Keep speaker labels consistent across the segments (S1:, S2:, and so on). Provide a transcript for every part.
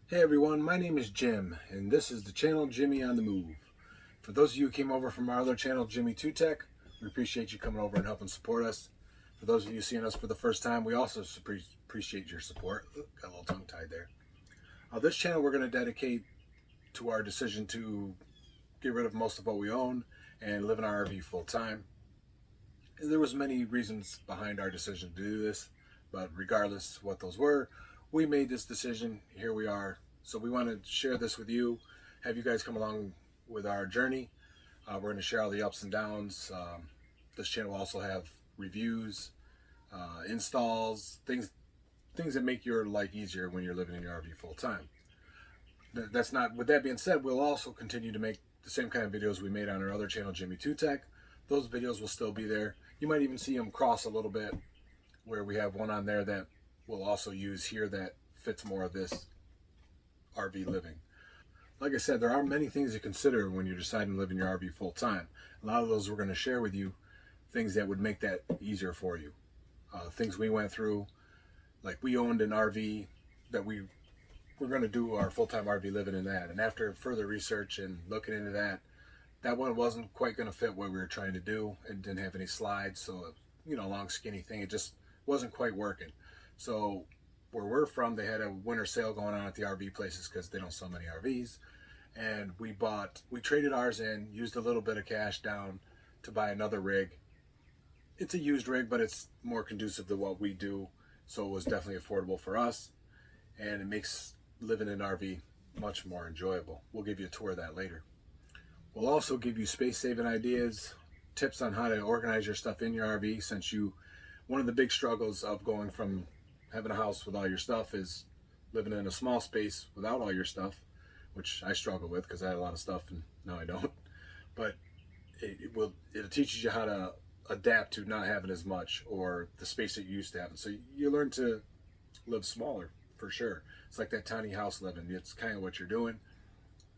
S1: Hey everyone, my name is Jim, and this is the channel Jimmy on the Move. For those of you who came over from our other channel, Jimmy 2 Tech, we appreciate you coming over and helping support us. For those of you seeing us for the first time, we also appreciate your support. Got a little tongue tied there. This channel we're going to dedicate to our decision to get rid of most of what we own and live in our RV full time. There was many reasons behind our decision to do this, but regardless what those were, we made this decision. Here we are. So we want to share this with you, have you guys come along with our journey. We're going to share all the ups and downs. This channel will also have reviews, installs, things that make your life easier when you're living in your RV full time. That's not. With that being said, we'll also continue to make the same kind of videos we made on our other channel, Jimmy 2 Tech. Those videos will still be there. You might even see them cross a little bit, where we have one on there that we'll also use here that fits more of this RV living. Like I said, there are many things to consider when you're deciding to live in your RV full time. A lot of those we're going to share with you, things that would make that easier for you. Things we went through, like we owned an RV that we're going to do our full-time RV living in that. And after further research and looking into that, that one wasn't quite going to fit what we were trying to do. It didn't have any slides, so long skinny thing. It just wasn't quite working. So where we're from, they had a winter sale going on at the RV places because they don't sell many RVs. And we traded ours in, used a little bit of cash down to buy another rig. It's a used rig, but it's more conducive to what we do. So it was definitely affordable for us. And it makes living in an RV much more enjoyable. We'll give you a tour of that later. We'll also give you space-saving ideas, tips on how to organize your stuff in your RV, since one of the big struggles of going from having a house with all your stuff is living in a small space without all your stuff, which I struggle with because I had a lot of stuff and now I don't. But it teaches you how to adapt to not having as much, or the space that you used to have. So you learn to live smaller, for sure. It's like that tiny house living. It's kind of what you're doing.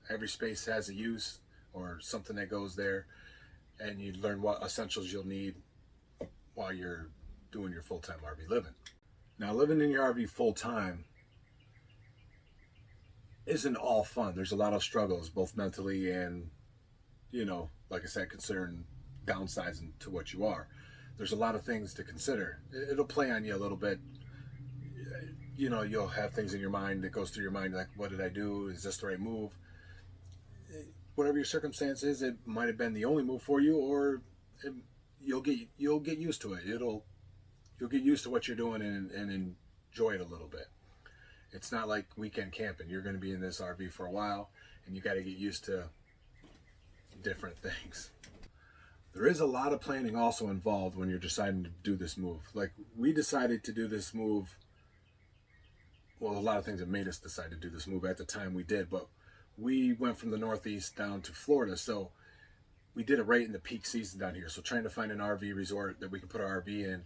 S1: Every space has a use or something that goes there, and you learn what essentials you'll need while you're doing your full-time RV living. Now, living in your RV full-time isn't all fun. There's a lot of struggles, both mentally and, like I said, considering downsizing to what you are. There's a lot of things to consider. It'll play on you a little bit. You'll have things in your mind that goes through your mind like, what did I do? Is this the right move? Whatever your circumstance is, it might have been the only move for you, or you'll get used to it. You'll get used to what you're doing and enjoy it a little bit. It's not like weekend camping. You're going to be in this RV for a while, and you got to get used to different things. There is a lot of planning also involved when you're deciding to do this move. Like, we decided to do this move. Well, a lot of things have made us decide to do this move at the time we did, but we went from the Northeast down to Florida, so we did it right in the peak season down here. So trying to find an RV resort that we could put our RV in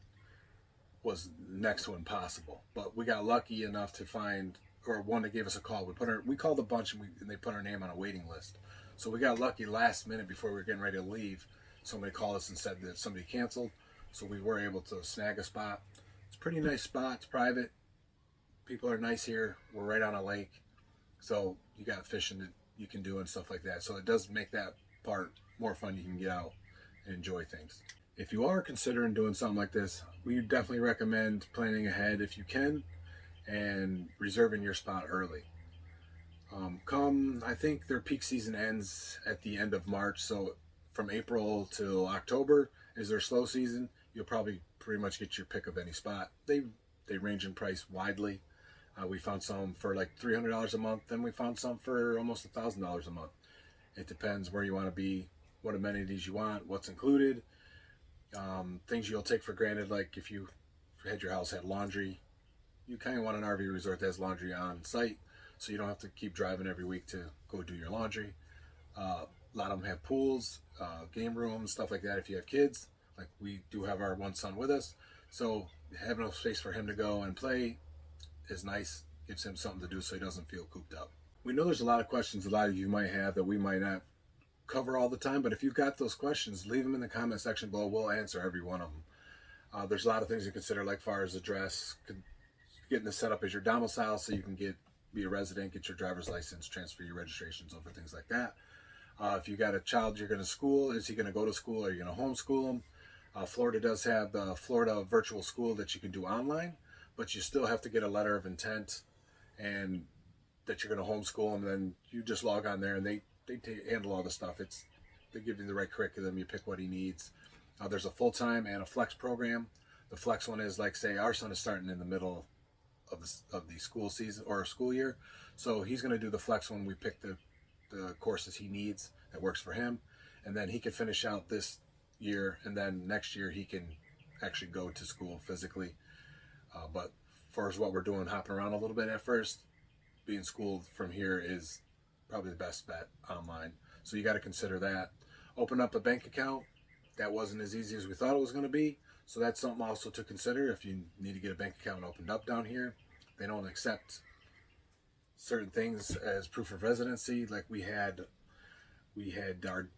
S1: was next to impossible. But we got lucky enough to find, or one that gave us a call. We called a bunch, and they put our name on a waiting list. So we got lucky last minute before we were getting ready to leave. Somebody called us and said that somebody canceled, so we were able to snag a spot. It's a pretty nice spot. It's private. People are nice here. We're right on a lake, so you got fishing that you can do and stuff like that. So it does make that part more fun. You can get out and enjoy things. If you are considering doing something like this, we definitely recommend planning ahead if you can and reserving your spot early. I think their peak season ends at the end of March, so from April to October is their slow season. You'll probably pretty much get your pick of any spot. They range in price widely. We found some for like $300 a month, then we found some for almost $1,000 a month. It depends where you want to be, what amenities you want, what's included. Things you'll take for granted, like if you had your house had laundry, you kind of want an RV resort that has laundry on site, so you don't have to keep driving every week to go do your laundry. A lot of them have pools, game rooms, stuff like that if you have kids. Like, we do have our one son with us, so having a space for him to go and play is nice. Gives him something to do so he doesn't feel cooped up. We know there's a lot of questions a lot of you might have that we might not cover all the time, but if you've got those questions, leave them in the comment section below. We'll answer every one of them. There's a lot of things to consider, like far as address, getting this set up as your domicile so you can get be a resident, get your driver's license, transfer your registrations over, things like that. If you got a child you're going to school, is he going to go to school or are you going to homeschool him? Florida does have the Florida virtual school that you can do online, but you still have to get a letter of intent and that you're going to homeschool them. And then you just log on there and they handle all the stuff. They give you the right curriculum. You pick what he needs. There's a full-time and a flex program. The flex one is like, say, our son is starting in the middle of the school season or school year, so he's going to do the flex one. We pick the courses he needs that works for him, and then he can finish out this year, and then next year he can actually go to school physically. But for what we're doing, hopping around a little bit at first, being schooled from here is probably the best bet online. So you got to consider that. Open up a bank account. That wasn't as easy as we thought it was going to be. So that's something also to consider if you need to get a bank account opened up down here. They don't accept certain things as proof of residency. Like we had our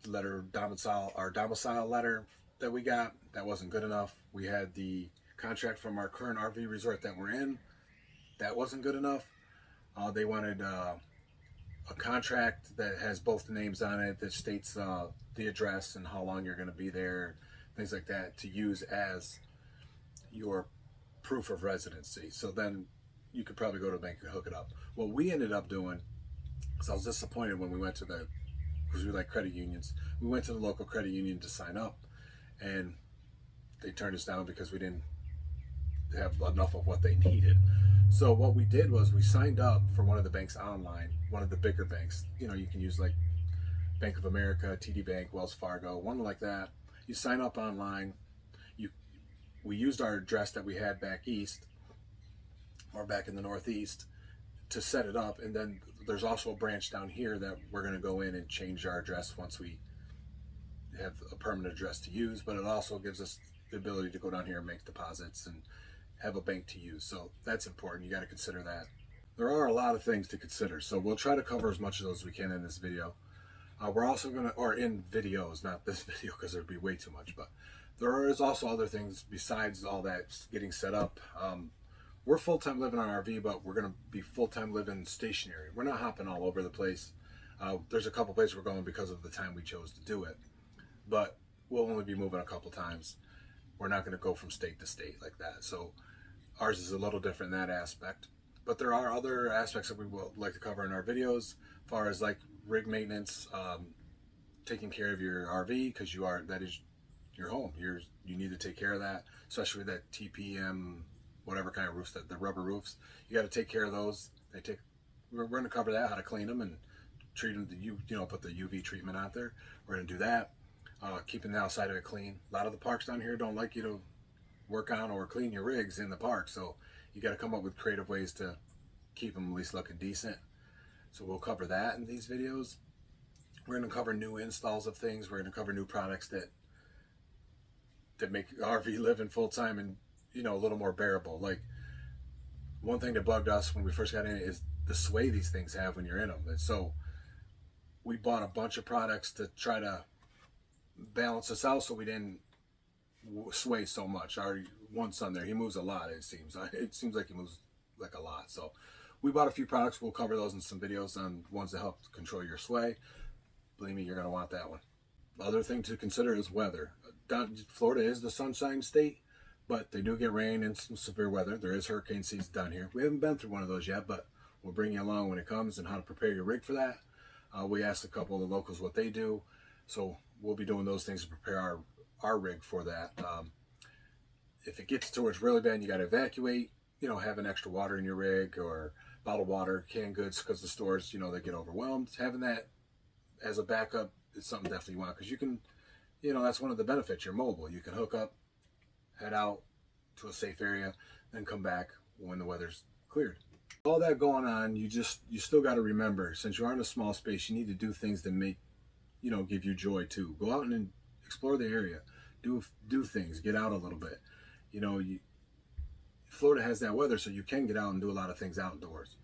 S1: domicile letter that we got. That wasn't good enough. We had the contract from our current RV resort that we're in. That wasn't good enough. They wanted a contract that has both names on it, that states the address and how long you're going to be there, things like that, to use as your proof of residency. So then you could probably go to a bank and hook it up. What we ended up doing, because I was disappointed when we went to because we like credit unions, we went to the local credit union to sign up, and they turned us down because we didn't have enough of what they needed. So what we did was we signed up for one of the banks online, one of the bigger banks. You know, you can use like Bank of America, TD Bank, Wells Fargo, one like that. You sign up online. We used our address that we had back east, or back in the Northeast, to set it up. And then there's also a branch down here that we're going to go in and change our address once we have a permanent address to use. But it also gives us the ability to go down here and make deposits and have a bank to use. So that's important. You got to consider that. There are a lot of things to consider, so we'll try to cover as much of those as we can in this video. We're also going to, or in videos, not this video because there'd be way too much, but there is also other things besides all that getting set up. We're full-time living on RV, but we're going to be full-time living stationary. We're not hopping all over the place. There's a couple places we're going because of the time we chose to do it, but we'll only be moving a couple times. We're not going to go from state to state like that. So ours is a little different in that aspect. But there are other aspects that we will like to cover in our videos, as far as like rig maintenance, taking care of your RV, because that is your home. You need to take care of that, especially with that TPM, whatever kind of roofs, the rubber roofs. You got to take care of those. We're going to cover that, how to clean them and treat them. Put the UV treatment out there. We're going to do that. Keeping the outside of it clean. A lot of the parks down here don't like you to work on or clean your rigs in the park, so you got to come up with creative ways to keep them at least looking decent. So we'll cover that in these videos. We're going to cover new installs of things. We're going to cover new products that make RV living full time and a little more bearable. Like, one thing that bugged us when we first got in is the sway these things have when you're in them. And so we bought a bunch of products to try to balance us out so we didn't sway so much. Our one son there, he moves a lot. It seems like he moves like a lot. So we bought a few products. We'll cover those in some videos on ones that help control your sway. Believe me, you're going to want that one. Other thing to consider is weather. Florida is the sunshine state, but they do get rain and some severe weather. There is hurricane season down here. We haven't been through one of those yet, but we'll bring you along when it comes and how to prepare your rig for that. We asked a couple of the locals what they do, so we'll be doing those things to prepare our rig for that. If it gets towards really bad and you got to evacuate, having extra water in your rig or bottled water, canned goods, because the stores, they get overwhelmed. Having that as a backup is something definitely you want, because you can, that's one of the benefits. You're mobile. You can hook up, head out to a safe area, then come back when the weather's cleared. All that going on, you still got to remember, since you are in a small space, you need to do things that make, give you joy too. Go out and explore the area. Do things. Get out a little bit. Florida has that weather, so you can get out and do a lot of things outdoors.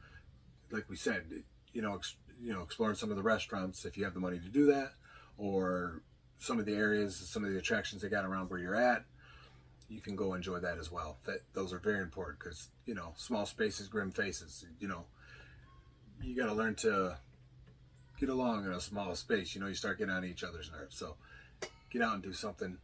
S1: Like we said, exploring some of the restaurants if you have the money to do that, or some of the areas, some of the attractions they got around where you're at. You can go enjoy that as well. Those are very important, because small spaces, grim faces. you got to learn to get along in a small space. You start getting on each other's nerves. So get out and do something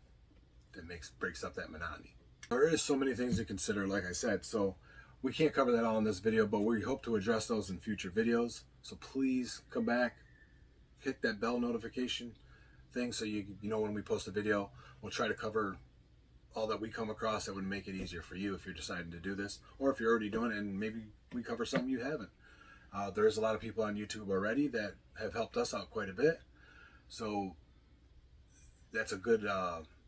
S1: that breaks up that monotony. There is so many things to consider, like I said, so we can't cover that all in this video, but we hope to address those in future videos. So please come back, hit that bell notification thing so you know when we post a video. We'll try to cover all that we come across that would make it easier for you if you're deciding to do this, or if you're already doing it and maybe we cover something you haven't. There's a lot of people on YouTube already that have helped us out quite a bit, so that's a good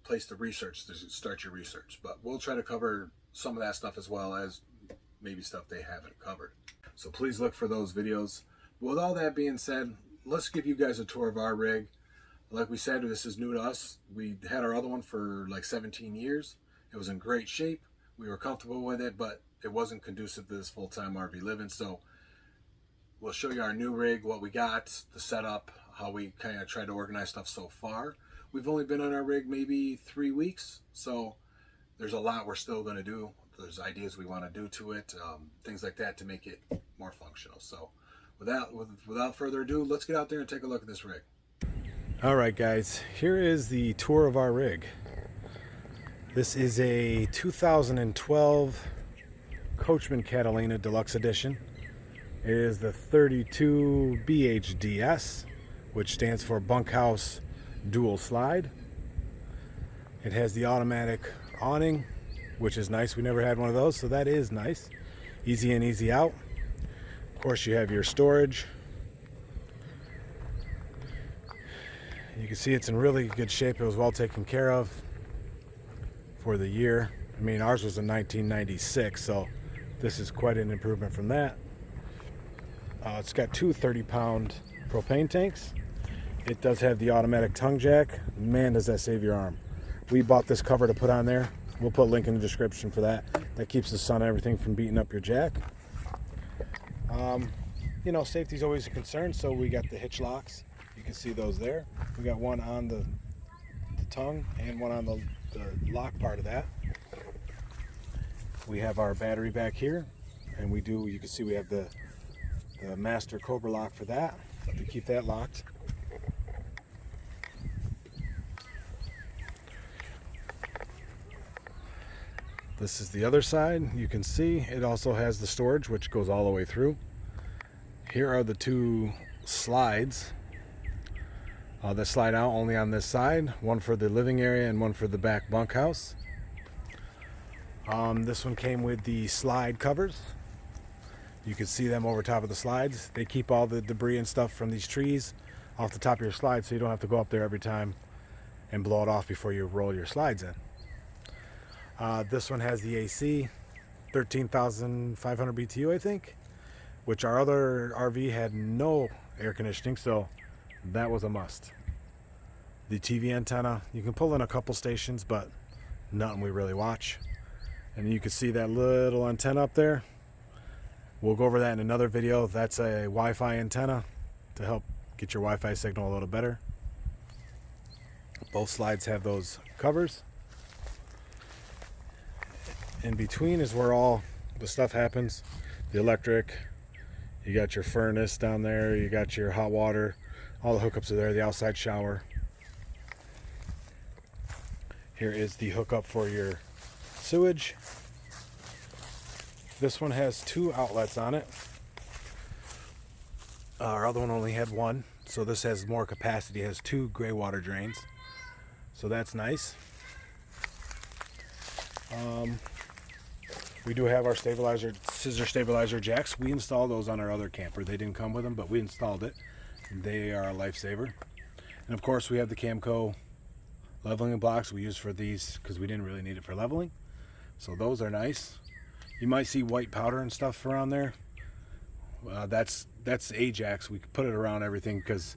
S1: place to research, to start your research. But we'll try to cover some of that stuff as well as maybe stuff they haven't covered. So please look for those videos. With all that being said, let's give you guys a tour of our rig. Like we said, this is new to us. We had our other one for like 17 years. It was in great shape. We were comfortable with it, but it wasn't conducive to this full-time RV living. So we'll show you our new rig, what we got, the setup, how we kind of tried to organize stuff so far. We've only been on our rig maybe 3 weeks, so there's a lot we're still going to do. There's ideas we want to do to it, things like that to make it more functional. So without further ado, let's get out there and take a look at this rig. All right, guys, here is the tour of our rig. This is a 2012 Coachmen Catalina Deluxe Edition. It is the 32 BHDS, which stands for Bunkhouse Dual Slide. It has the automatic awning, which is nice. We never had one of those, so that is nice. Easy in, easy out. Of course, you have your storage. You can see it's in really good shape. It was well taken care of for the year. I mean, ours was in 1996, so this is quite an improvement from that. It's got two 30-pound propane tanks. It does have the automatic tongue jack. Man, does that save your arm. We bought this cover to put on there. We'll put a link in the description for that. That keeps the sun and everything from beating up your jack. Safety's always a concern, so we got the hitch locks. You can see those there. We got one on the tongue and one on the lock part of that. We have our battery back here, and you can see we have the master Cobra lock for that, to keep that locked. This is the other side. You can see it also has the storage, which goes all the way through. Here are the two slides that slide out only on this side, one for the living area and one for the back bunkhouse. This one came with the slide covers. You can see them over top of the slides. They keep all the debris and stuff from these trees off the top of your slide, so you don't have to go up there every time and blow it off before you roll your slides in. This one has the AC, 13,500 BTU, I think, which our other RV had no air conditioning, so that was a must. The TV antenna, you can pull in a couple stations, but nothing we really watch. And you can see that little antenna up there. We'll go over that in another video. That's a Wi-Fi antenna to help get your Wi-Fi signal a little better. Both slides have those covers. In between is where all the stuff happens. The electric, you got your furnace down there, you got your hot water, all the hookups are there, the outside shower. Here is the hookup for your sewage. This one has two outlets on it. Our other one only had one, so this has more capacity. It has two gray water drains, so that's nice. We do have our scissor stabilizer jacks. We installed those on our other camper. They didn't come with them, but we installed it. They are a lifesaver. And of course, we have the Camco leveling blocks we use for these because we didn't really need it for leveling. So those are nice. You might see white powder and stuff around there. That's Ajax. We put it around everything because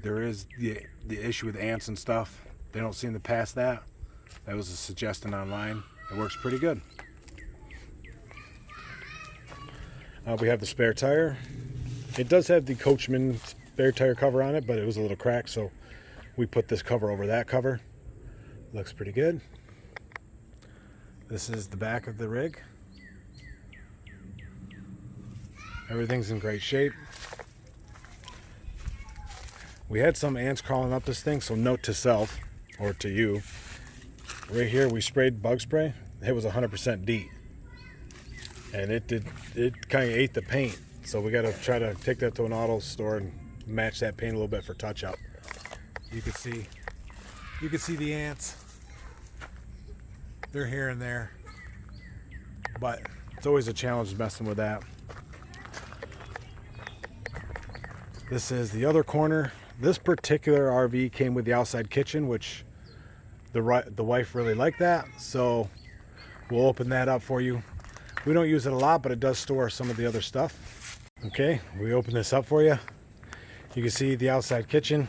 S1: there is the issue with ants and stuff. They don't seem to pass that. That was a suggestion online. It works pretty good. We have the spare tire. It does have the Coachmen spare tire cover on it, but it was a little cracked, so we put this cover over that cover. Looks pretty good. This is the back of the rig. Everything's in great shape. We had some ants crawling up this thing, so note to self, or to you. Right here, we sprayed bug spray. It was 100% DEET. And it kind of ate the paint. So we got to try to take that to an auto store and match that paint a little bit for touch up. You can see the ants. They're here and there. But it's always a challenge messing with that. This is the other corner. This particular RV came with the outside kitchen, which the wife really liked that. So we'll open that up for you. We don't use it a lot, but it does store some of the other stuff. Okay, we open this up for you. You can see the outside kitchen.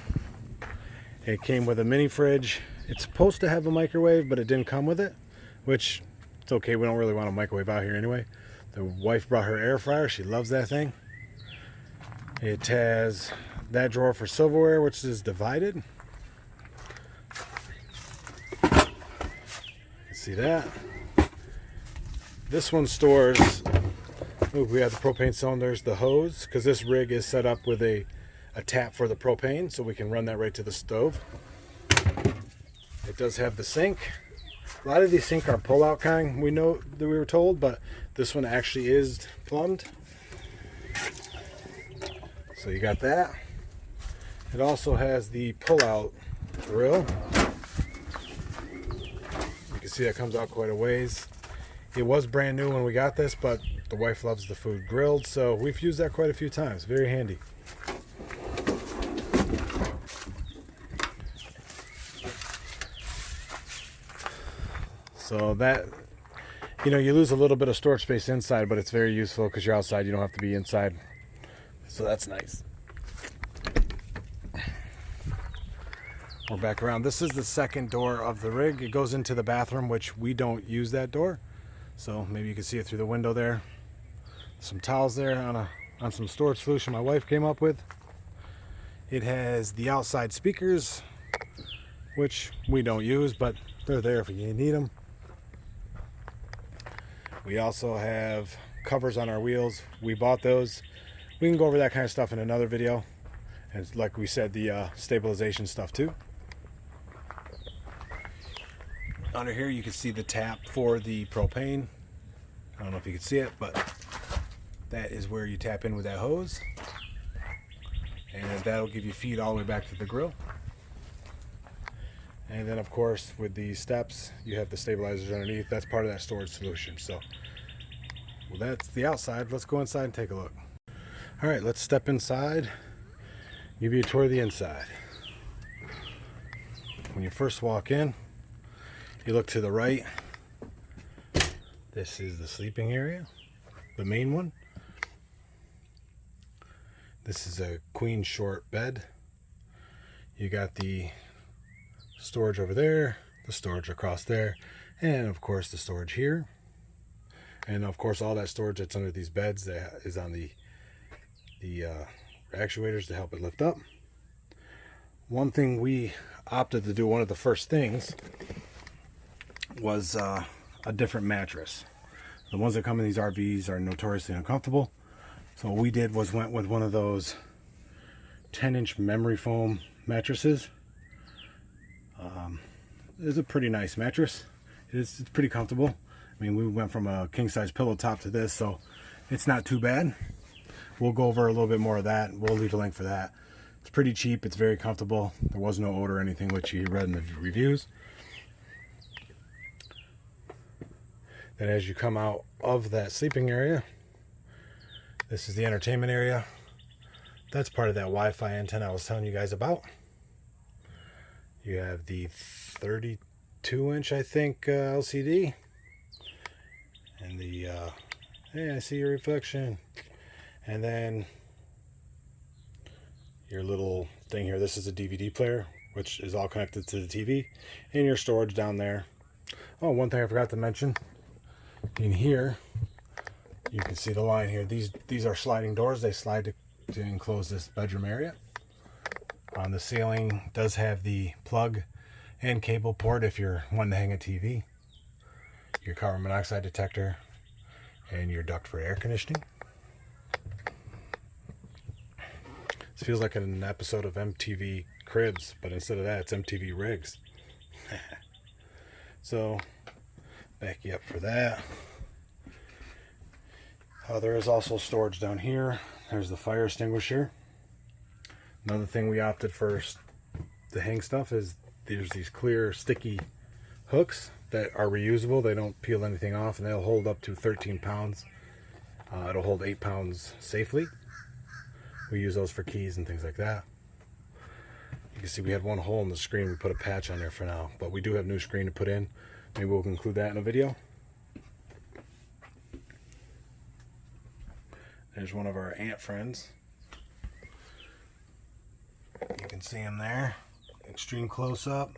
S1: It came with a mini fridge. It's supposed to have a microwave, but it didn't come with it, which it's okay. We don't really want a microwave out here anyway. The wife brought her air fryer. She loves that thing. It has that drawer for silverware, which is divided. You can see that. This one stores, we have the propane cylinders, the hose, because this rig is set up with a tap for the propane, so we can run that right to the stove. It does have the sink. A lot of these sinks are pull-out kind, we know that we were told, but this one actually is plumbed. So you got that. It also has the pull-out grill. You can see that comes out quite a ways. It was brand new when we got this, but the wife loves the food grilled, so we've used that quite a few times. Very handy. So that, you know, you lose a little bit of storage space inside, but it's very useful because you're outside. You don't have to be inside. So that's nice. We're back around. This is the second door of the rig. It goes into the bathroom, which we don't use that door. So maybe you can see it through the window there. Some towels there on some storage solution my wife came up with. It has the outside speakers, which we don't use, but they're there if you need them. We also have covers on our wheels. We bought those. We can go over that kind of stuff in another video. And like we said, the stabilization stuff too. Under here you can see the tap for the propane. I don't know if you can see it, but that is where you tap in with that hose. And that'll give you feed all the way back to the grill. And then of course with the steps you have the stabilizers underneath. That's part of that storage solution. So well, that's the outside. Let's go inside and take a look. All right, let's step inside, give you a tour of the inside. When you first walk in, you look to the right. This is the sleeping area, the main one. This is a queen short bed. You got the storage over there, the storage across there, and of course the storage here. And of course all that storage that's under these beds that is on the actuators to help it lift up. One thing we opted to do, one of the first things, was a different mattress. The ones that come in these RVs are notoriously uncomfortable. So what we did was went with one of those 10-inch memory foam mattresses. It's a pretty nice mattress. It's pretty comfortable. I mean, we went from a king-size pillow top to this, so it's not too bad. We'll go over a little bit more of that. We'll leave a link for that. It's pretty cheap. It's very comfortable. There was no odor or anything, which you read in the reviews. Then as you come out of that sleeping area, this is the entertainment area. That's part of that Wi-Fi antenna I was telling you guys about. You have the 32-inch, I think, LCD. And the, hey, I see your reflection. And then your little thing here. This is a DVD player, which is all connected to the TV. And your storage down there. Oh, one thing I forgot to mention. In here, you can see the line here. These are sliding doors. They slide to enclose this bedroom area. On the ceiling does have the plug and cable port if you're wanting to hang a TV. Your carbon monoxide detector and your duct for air conditioning. This feels like an episode of MTV Cribs, but instead of that, it's MTV Rigs. So, back you up for that. There is also storage down here. There's the fire extinguisher. Another thing we opted for to hang stuff is there's these clear sticky hooks that are reusable. They don't peel anything off, and they'll hold up to 13 pounds. It'll hold 8 pounds safely. We use those for keys and things like that. You can see we had one hole in the screen. We put a patch on there for now, but we do have new screen to put in. Maybe we'll include that in a video. There's one of our ant friends. You can see him there. Extreme close up.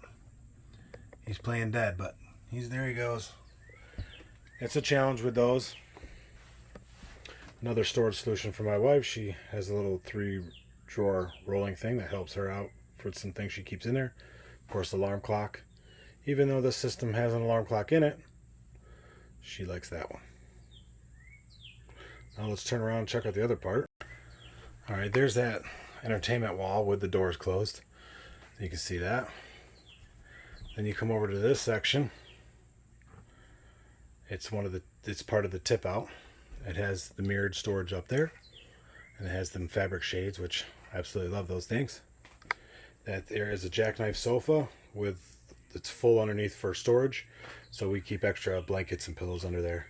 S1: He's playing dead, but there he goes. It's a challenge with those. Another storage solution for my wife. She has a little 3-drawer rolling thing that helps her out for some things she keeps in there. Of course, the alarm clock. Even though this system has an alarm clock in it, she likes that one. Now let's turn around and check out the other part. Alright, there's that entertainment wall with the doors closed. You can see that. Then you come over to this section. It's part of the tip out. It has the mirrored storage up there, and it has them fabric shades, which I absolutely love those things. That there is a jackknife sofa with it's full underneath for storage, so we keep extra blankets and pillows under there.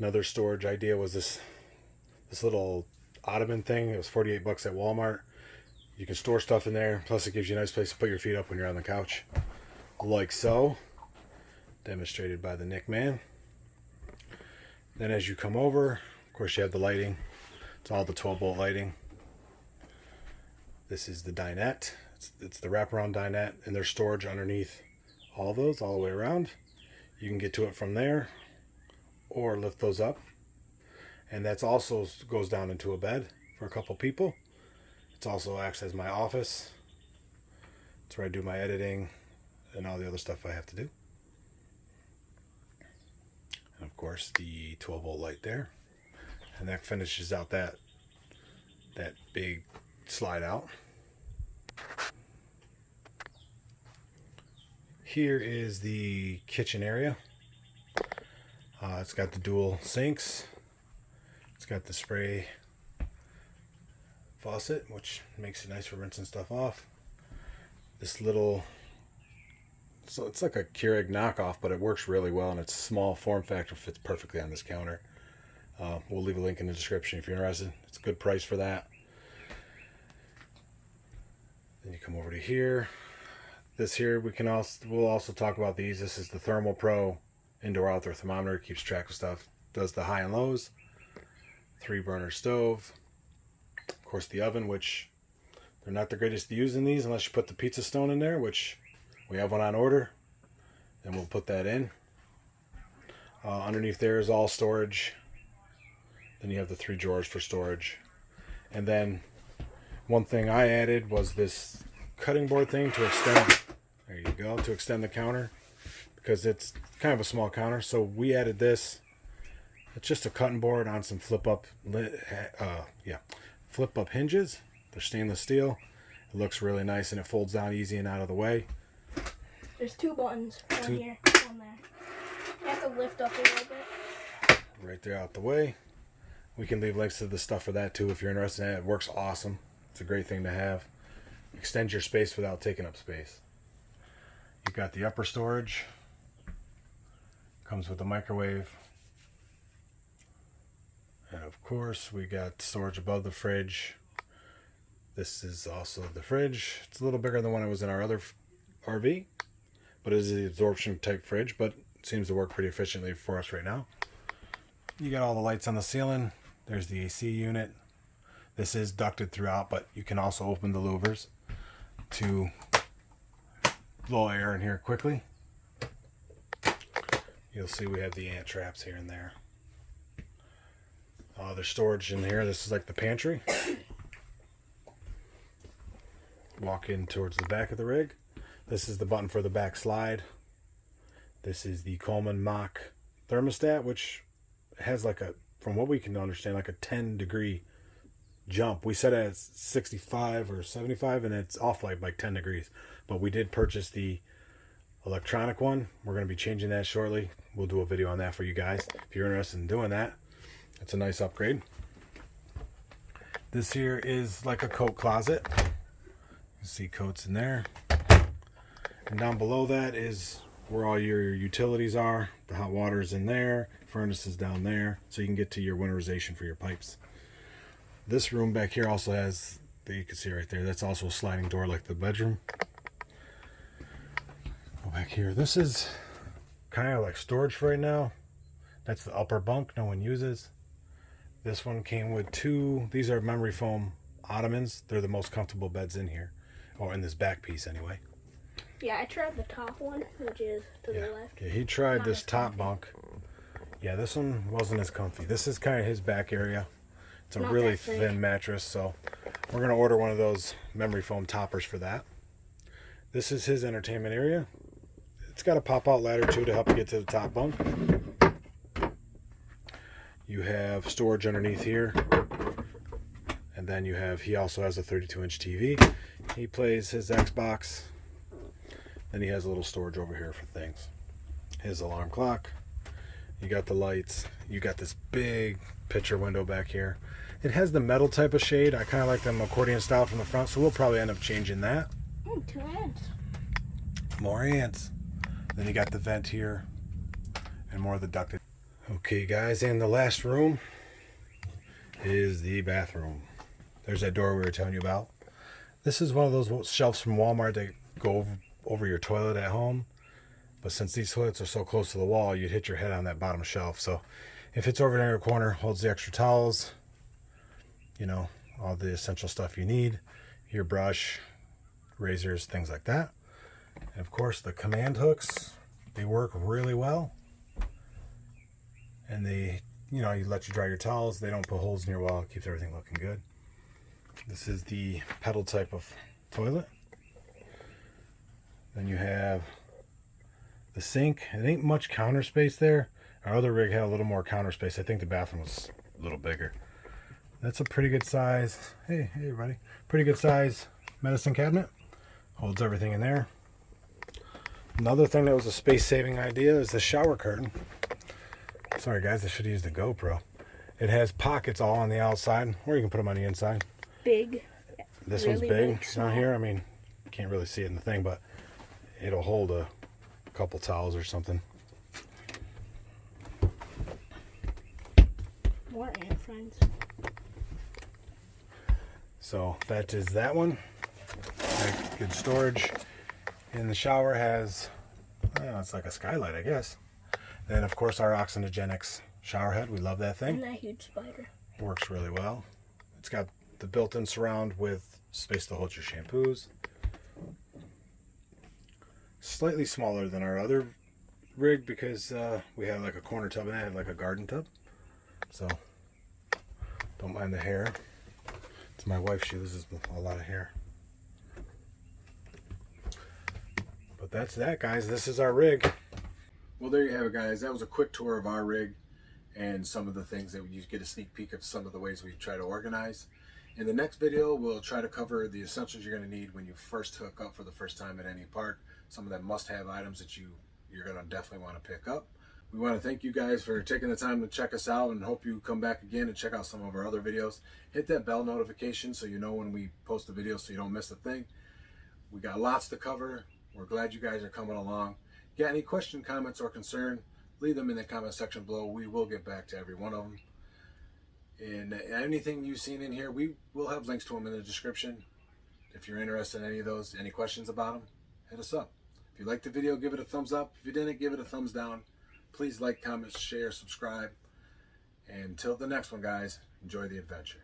S1: Another storage idea was this little ottoman thing. It was 48 bucks at Walmart. You can store stuff in there, plus it gives you a nice place to put your feet up when you're on the couch, like so, demonstrated by the Nick Man. Then as you come over, of course you have the lighting. It's all the 12-volt lighting. This is the dinette. It's the wraparound dinette, and there's storage underneath all those all the way around. You can get to it from there or lift those up. And that's also goes down into a bed for a couple people. It also acts as my office. It's where I do my editing and all the other stuff I have to do. And of course the 12-volt light there. And that finishes out that big slide out. Here is the kitchen area. It's got the dual sinks. It's got the spray faucet, which makes it nice for rinsing stuff off. This little, so it's like a Keurig knockoff, but it works really well, and it's a small form factor, fits perfectly on this counter. We'll leave a link in the description if you're interested. It's a good price for that. Then you come over to here. This here, we'll also talk about these. This is the Thermal Pro indoor outdoor thermometer. It keeps track of stuff. Does the high and lows. 3-burner stove. Of course the oven, which they're not the greatest to use in these unless you put the pizza stone in there, which we have one on order. Then we'll put that in. Underneath there is all storage. Then you have the 3 drawers for storage. And then one thing I added was this cutting board thing to extend, there you go, to extend the counter, because it's kind of a small counter. So we added this. It's just a cutting board on some flip up hinges. They're stainless steel. It looks really nice, and it folds down easy and out of the way.
S2: There's 2 buttons, one here, one there. You have to lift up a little bit.
S1: Right there out the way. We can leave links to the stuff for that too if you're interested in it. It works awesome. It's a great thing to have. Extend your space without taking up space. You've got the upper storage. Comes with the microwave. And of course we got storage above the fridge. This is also the fridge. It's a little bigger than when it was in our other RV, but it is the absorption type fridge, but it seems to work pretty efficiently for us right now. You got all the lights on the ceiling. There's the AC unit. This is ducted throughout, but you can also open the louvers to blow air in here quickly. You'll see we have the ant traps here and there. There's storage in here. This is like the pantry. Walk in towards the back of the rig. This is the button for the back slide. This is the Coleman Mach thermostat, which has like a, from what we can understand, like a 10-degree jump. We set it at 65 or 75 and it's off like 10 degrees. But we did purchase the electronic one. We're going to be changing that shortly. We'll do a video on that for you guys if you're interested in doing that. It's a nice upgrade. This here is like a coat closet. You see coats in there. And down below that is where all your utilities are. The hot water is in there. Furnace is down there. So you can get to your winterization for your pipes. This room back here also has, you can see right there, that's also a sliding door like the bedroom. Go back here. This is kind of like storage for right now. That's the upper bunk no one uses. This one came with two, these are memory foam ottomans. They're the most comfortable beds in here. Or in this back piece anyway.
S2: Yeah, I tried the top one, which is to the left.
S1: Yeah, he tried
S2: Not
S1: this
S2: as
S1: top
S2: comfy.
S1: bunk. Yeah, this one wasn't as comfy. This is kind of his back area. It's a
S2: Not
S1: really
S2: that thick.
S1: thin mattress, so we're going to order one of those memory foam toppers for that. This is his entertainment area. It's got a pop-out ladder too to help you get to the top bunk. You have storage underneath here. And then you have, he also has a 32-inch TV. He plays his Xbox. Then he has a little storage over here for things. His alarm clock. You got the lights. You got this big picture window back here. It has the metal type of shade. I kind of like them accordion style from the front, so we'll probably end up changing that.
S2: 2 ants.
S1: More ants. Then you got the vent here and more of the ducted. Okay, guys, and the last room is the bathroom. There's that door we were telling you about. This is one of those shelves from Walmart that go over your toilet at home. But since these toilets are so close to the wall, you'd hit your head on that bottom shelf. So if it's over there in your corner, holds the extra towels, you know, all the essential stuff you need, your brush, razors, things like that. And of course, the command hooks, they work really well. And they, you know, you let you dry your towels. They don't put holes in your wall. It keeps everything looking good. This is the pedal type of toilet. Then you have the sink. It ain't much counter space there. Our other rig had a little more counter space. I think the bathroom was a little bigger. That's a pretty good size. Hey everybody. Pretty good size medicine cabinet. Holds everything in there. Another thing that was a space saving idea is the shower curtain. Sorry guys, I should have used the GoPro. It has pockets all on the outside, or you can put them on the inside.
S2: Big.
S1: This
S2: Really
S1: one's big
S2: big,
S1: down
S2: small.
S1: here. I mean, you can't really see it in the thing, but it'll hold a couple towels or something.
S2: More ant friends.
S1: So that is that one. Good storage. And the shower has, it's like a skylight, I guess. Then of course our Oxygenix shower head. We love that thing.
S2: And that huge spider.
S1: Works really well. It's got the built-in surround with space to hold your shampoos. Slightly smaller than our other rig because we had like a corner tub and I had like a garden tub. So don't mind the hair. It's my wife. She loses a lot of hair. But that's that, guys. This is our rig. Well, there you have it, guys. That was a quick tour of our rig and some of the things that you get a sneak peek of some of the ways we try to organize. In the next video, we'll try to cover the essentials you're going to need when you first hook up for the first time at any park. Some of the must-have items that you're going to definitely want to pick up. We want to thank you guys for taking the time to check us out and hope you come back again and check out some of our other videos. Hit that bell notification so you know when we post a video so you don't miss a thing. We got lots to cover. We're glad you guys are coming along. Got any question, comments, or concern, leave them in the comment section below. We will get back to every one of them. And anything you've seen in here, we will have links to them in the description. If you're interested in any of those, any questions about them, hit us up. If you liked the video, give it a thumbs up. If you didn't, give it a thumbs down. Please like, comment, share, subscribe. And until the next one, guys, enjoy the adventure.